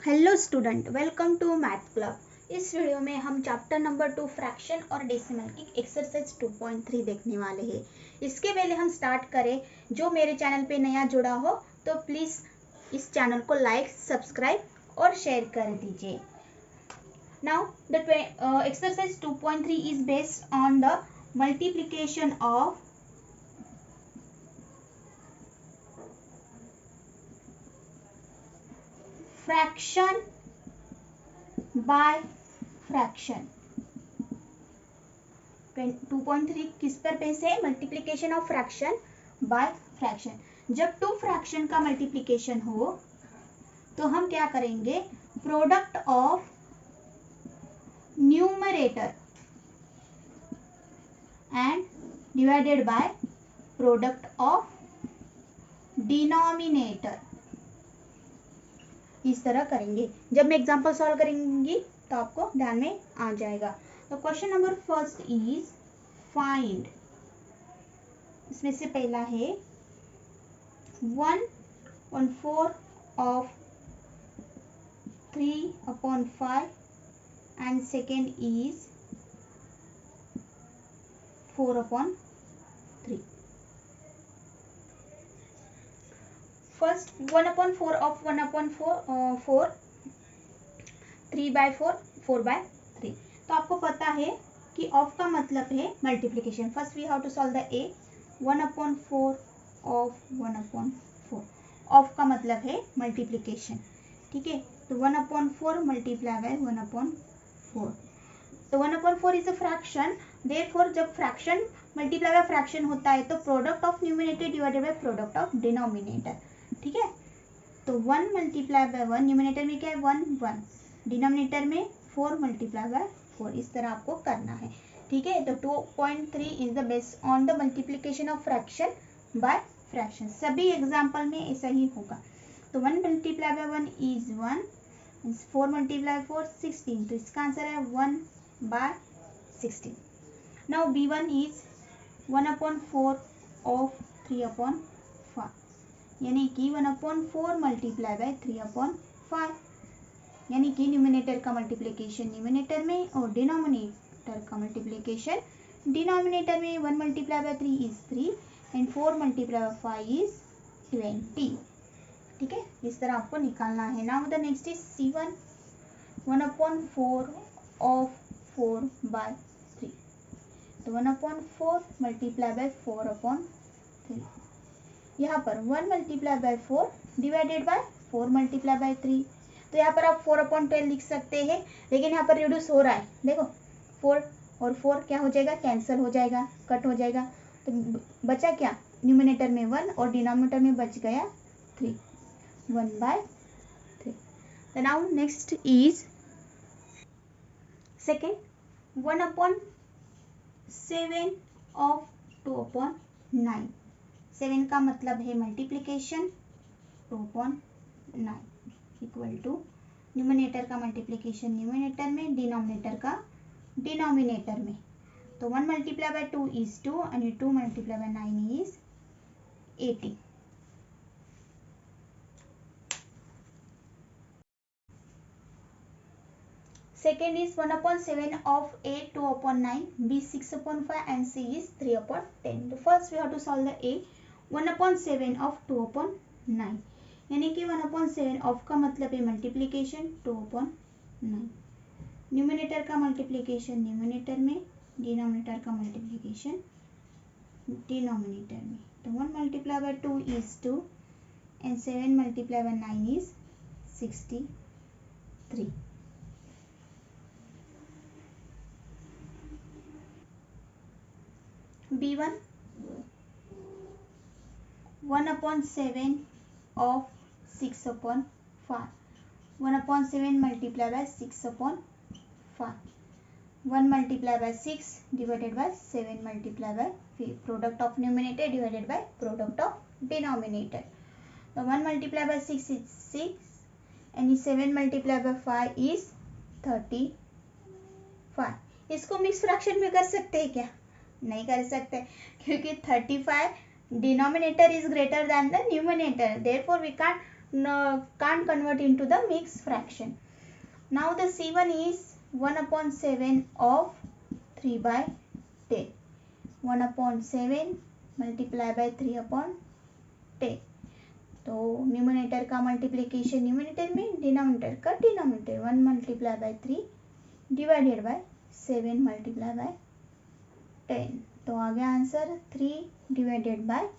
Hello student, welcome to math club. इस video में हम चैप्टर नंबर 2 फ्रैक्शन और डेसिमल की एक्सरसाइज 2.3 देखने वाले हैं। इसके पहले हम स्टार्ट करें, जो मेरे चैनल पे नया जुड़ा हो तो प्लीज़ इस चैनल को लाइक, सब्सक्राइब और शेयर कर दीजिए। Now the exercise 2.3 is based on the multiplication of fraction by fraction. 2.3 किस पर बेस है? Multiplication of fraction by fraction. जब टू फ्रैक्शन का मल्टीप्लिकेशन हो तो हम क्या करेंगे? Product of numerator and divided by product of denominator, इस तरह करेंगे। जब मैं एग्जांपल सॉल्व करेंगी तो आपको ध्यान में आ जाएगा। तो question number first is find, इसमें से पहला है 1/4 of 3/5 and second is 4/3। First 1/4 of 1/4 3/4 4/3। तो आपको पता है कि ऑफ का मतलब है multiplication. First we have to solve the A. 1/4 of 1/4, of का मतलब है मल्टीप्लिकेशन। ठीक है, तो 1/4 मल्टीप्लाई बाय 1/4। तो 1/4 इज अ फ्रैक्शन, देयरफॉर जब फ्रैक्शन मल्टीप्लाई बाय फ्रैक्शन होता है तो product of numerator divided by product of denominator. ठीक है, तो 1 मल्टीप्लाई बाय 1, न्यूमरेटर में क्या है 1 1, डिनोमिनेटर में 4 मल्टीप्लाई बाय 4, इस तरह आपको करना है। ठीक है, तो 2.3 is the based on the multiplication of fraction by fraction. सभी एग्जाम्पल में ऐसा ही होगा। तो 1 मल्टीप्लाई बाय 1 इज 1, 4 मल्टीप्लाई 4 16, तो इसका आंसर है 1/16। नाउ B1 इज 1/4 ऑफ 3/5, यानी कि 1/4 मल्टीप्लाई बाय 3/5, यानी कि न्यूमिनेटर का मल्टीप्लिकेशन न्यूमिनेटर में और डिनोमिनेटर का मल्टीप्लिकेशन डिनोमिनेटर में। 1 multiply by 3 is 3 and 4 multiply by 5 is 20। ठीक है, इस तरह आपको निकालना है। Now the next is C1 1/4 of 4/3, तो 1/4 मल्टीप्लाई बाय 4/3। यहाँ पर 1 multiply by 4 divided by 4 multiply by 3, तो यहाँ पर आप 4/12 लिख सकते हैं, लेकिन यहाँ पर रिड्यूस हो रहा है। देखो 4 और 4 क्या हो जाएगा? कैंसिल हो जाएगा, कट हो जाएगा। तो बचा क्या? न्यूमिनेटर में 1 और डिनोमिनेटर में बच गया 3, 1/3। तो now next is second 1/7 of 2/9। 7 का मतलब है मल्टीप्लिकेशन, 2/9 इक्वल टू न्यूमिनेटर का मल्टीप्लिकेशन न्यूमिनेटर में, डिनोमिनेटर का डिनोमिनेटर में। तो 1 multiply by 2 is 2 and 2 multiply by 9 is 80। Second is 1/7 of A 2/9, B 6/5 and C is 3/10. So first we have to solve the A. 1/7 of 2/9, यानी कि 1/7 of का मतलब है मल्टीप्लिकेशन 2/9, न्यूमिनेटर का मल्टीप्लिकेशन न्यूमिनेटर में, डिनोमिनेटर का मल्टीप्लिकेशन डिनोमिनेटर में। तो 1 multiply by 2 is 2 and 7 multiply by 9 is 63। B1 1/7 of 6/5, 1/7 multiply by 6/5, 1 multiply by 6 divided by 7 multiply by 5, product of numerator divided by product of denominator. तो 1 multiply by 6 is 6 and 7 multiply by 5 is 35। इसको mix fraction में कर सकते हैं क्या? नहीं कर सकते, क्योंकि 35 denominator is greater than the numerator, therefore we can't can't convert into the mixed fraction. Now the C1 is 1/7 of 3 by 10. 1/7 multiply by 3/10. तो न्यूमरेटर का मल्टीप्लिकेशन न्यूमरेटर में, डिनोमिनेटर का denominator. 1 multiply by 3 divided by 7 multiply by 10. तो आ गया answer 3 divided by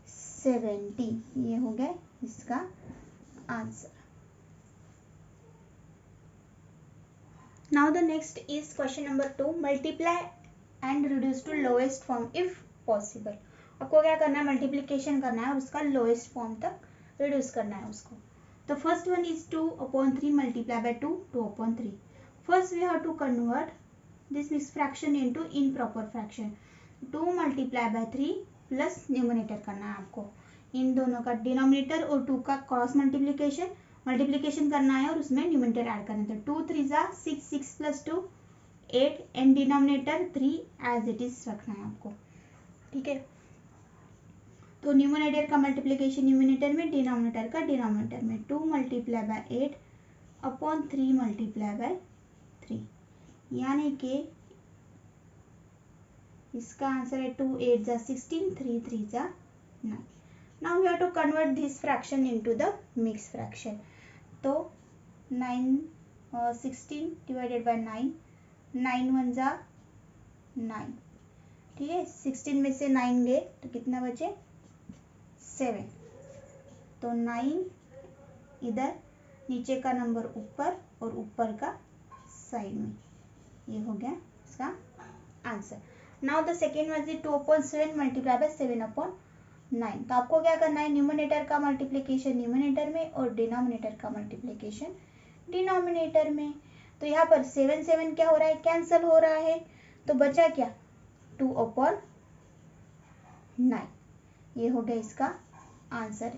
70. ये हो गया इसका answer. Now the next is question number 2. Multiply and reduce to lowest form if possible. आपको क्या करना है, मल्टीप्लिकेशन करना है और उसका लोएस्ट फॉर्म तक रिड्यूस करना है उसको. तो first one is 2/3 multiply by 2, 2/3. First we have to convert this mixed fraction into improper fraction. 2 multiply by 3 plus numerator करना है आपको. इन दोनों का डिनोमिनेटर और 2 का क्रॉस मल्टीप्लिकेशन करना है और उसमें न्यूमरेटर ऐड करना है. तो 2 3 6, 6 plus 2 8 and denominator 3 as it is रखना है आपको. ठीक है. तो न्यूमरेटर का मल्टीप्लिकेशन न्यूमरेटर में, डिनोमिनेटर का डिनोमिनेटर में. 2 multiply by 8/3 multiply by 3, यानी कि इसका आंसर है 2 8 16, 3 3 9. Now we have to convert this fraction into the mixed fraction. तो 16 divided by 9, 9 1 9. ठीक है. 16 में से 9 गए तो कितना बचे, 7. तो 9 इधर, नीचे का नंबर ऊपर और ऊपर का साइड में. ये हो गया इसका answer. Now the second one is 2/7 multiply by 7/9. तो आपको क्या करना है, न्यूमरेटर का मल्टीप्लिकेशन न्यूमरेटर में और डिनोमिनेटर का मल्टीप्लिकेशन डिनोमिनेटर में. तो यहाँ पर 7 7 क्या हो रहा है, कैंसिल हो रहा है. तो बचा क्या, 2/9. ये हो गया इसका आंसर.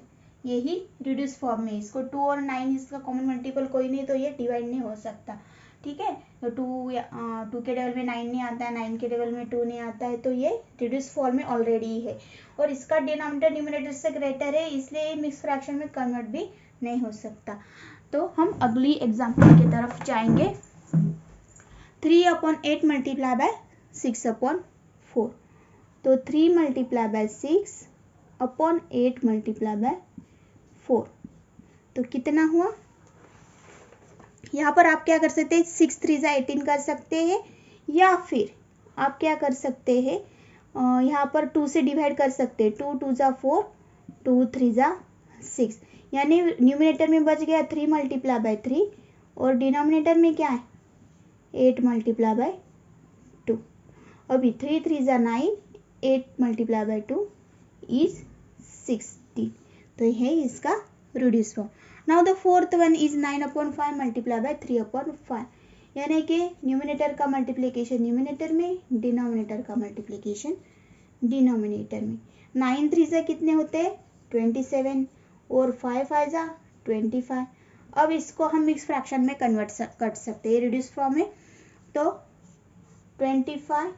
यही रिड्यूस फॉर्म में. इसको 2 और 9 इसका कॉमन मल्टीपल कोई नहीं, तो ये डिवाइड नहीं हो सकता. ठीक है. तो 2 के टेबल में 9 नहीं आता है, 9 के टेबल में 2 नहीं आता है, तो ये रिड्यूस फॉर्म में ऑलरेडी है. और इसका डिनोमिनेटर न्यूमरेटर से ग्रेटर है, इसलिए मिक्स फ्रैक्शन में कन्वर्ट भी नहीं हो सकता. तो हम अगली एग्जाम्पल की तरफ जाएंगे. 3/8 multiply by 6/4. तो 3 multiply by 6/8 multiply by 4. तो कितना हुआ, यहाँ पर आप क्या कर सकते हैं, 6 3 18 कर सकते हैं, या फिर आप क्या कर सकते हैं, यहाँ पर 2 से डिवाइड कर सकते हैं. 2 2 4, 2 3 6. यानी न्यूमरेटर में बच गया 3 multiply by 3 और डिनोमिनेटर में क्या है, 8 multiply by 2. अभी 3 3 9, 8 multiply by 2 is 16. तो यह है इसका reduce form. Now the fourth one is 9/5 multiply by 3/5. यानी कि न्यूमरेटर का मल्टीप्लिकेशन न्यूमरेटर में, डिनोमिनेटर का मल्टीप्लिकेशन डिनोमिनेटर में. 9 3 कितने होते हैं, 27 और 5 5 25. अब इसको हम मिक्स फ्रैक्शन में कन्वर्ट कर सकते हैं रिड्यूस फॉर्म में. तो 25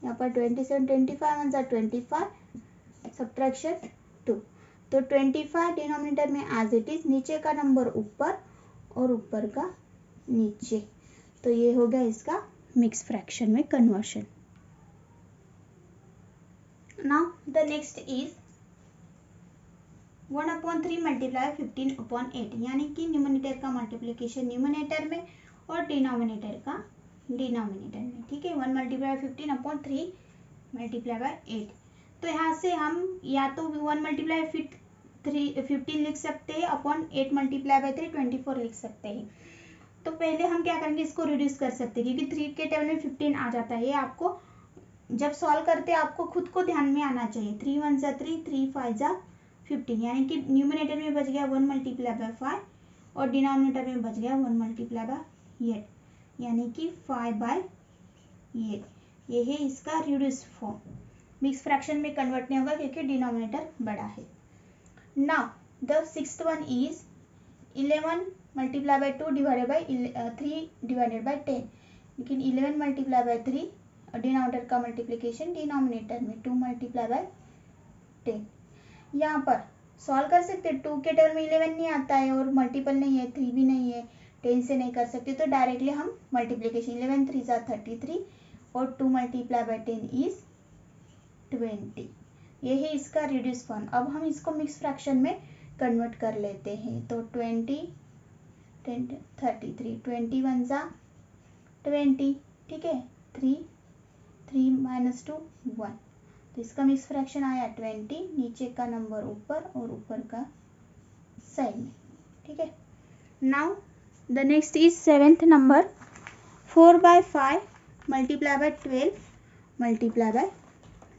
यहाँ पर 27, 25 1 25, सब्ट्रैक्शन 2. तो 25 डिनोमिनेटर में एज इट इज, नीचे का नंबर ऊपर और ऊपर का नीचे. तो ये हो गया इसका मिक्स फ्रैक्शन में conversion. Now the next is 1/3 multiply 15/8. यानी कि न्यूमरेटर का मल्टीप्लिकेशन न्यूमरेटर में और डिनोमिनेटर का डिनोमिनेटर में. ठीक है. 1 multiply 15/3 multiply by 8. तो यहाँ से हम या तो 1 multiply 15 लिख सकते हैं अपॉन 8 multiply by 3 24 लिख सकते हैं. तो पहले हम क्या करेंगे, इसको रिड्यूस कर सकते हैं क्योंकि 3 के टेबल में 15 आ जाता है. ये आपको जब सॉल्व करते हैं आपको खुद को ध्यान में आना चाहिए. 3 1 3, 3 5 15. यानी कि न्यूमरेटर में बच गया 1 multiply by 5 और डिनोमिनेटर में बच गया 1 multiply by 8, यानी कि 5/8. ये है इसका रिड्यूस फॉर्म. मिक्स फ्रैक्शन में कन्वर्ट नहीं होगा क्योंकि डिनोमिनेटर बड़ा है. Now the sixth one is 11 multiply by 2 divided by 3 divided by 10. लेकिन 11 multiply by 3 डिनोमिनेटर का मल्टीप्लिकेशन डिनोमिनेटर में 2 multiply by 10. यहाँ पर सॉल्व कर सकते हैं। 2 के टेबल में 11 नहीं आता है और मल्टीपल नहीं है, 3 भी नहीं है, 10 से नहीं कर सकते, तो डायरेक्टली हम मल्टीप्लीकेशन 11 3 ज़ा 33 और 2 मल्टीप्लाई बाई 10 इज 20। यही इसका रिड्यूस फॉर्म। अब हम इसको मिक्स फ्रैक्शन में कन्वर्ट कर लेते हैं। तो 20 10 33 21 ज़ा 20, ठीक है, 3 3 माइनस 2 1, तो इसका मिक्स फ्रैक्शन आया 20, नीचे का नंबर ऊपर और ऊपर का साइड में, ठीक है। Now the next is 7th number, 4/5 multiply by 12 multiply by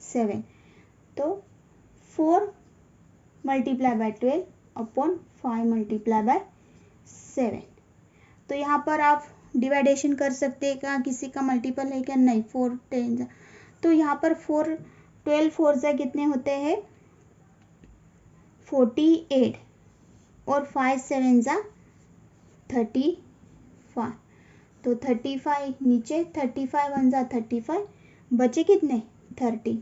7। तो 4 multiply by 12 upon 5 multiply by 7। तो यहाँ पर आप डिवाइडेशन कर सकते हैं, क्या किसी का मल्टीपल है क्या, नहीं, 4 10, तो यहाँ पर 12 4 से कितने होते हैं 48 और 5 7 जा 35, तो 35 नीचे 35 1 जा 35, बचे कितने 30।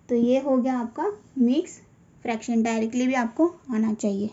तो ये हो गया आपका मिक्स फ्रैक्शन। डायरेक्टली भी आपको आना चाहिए।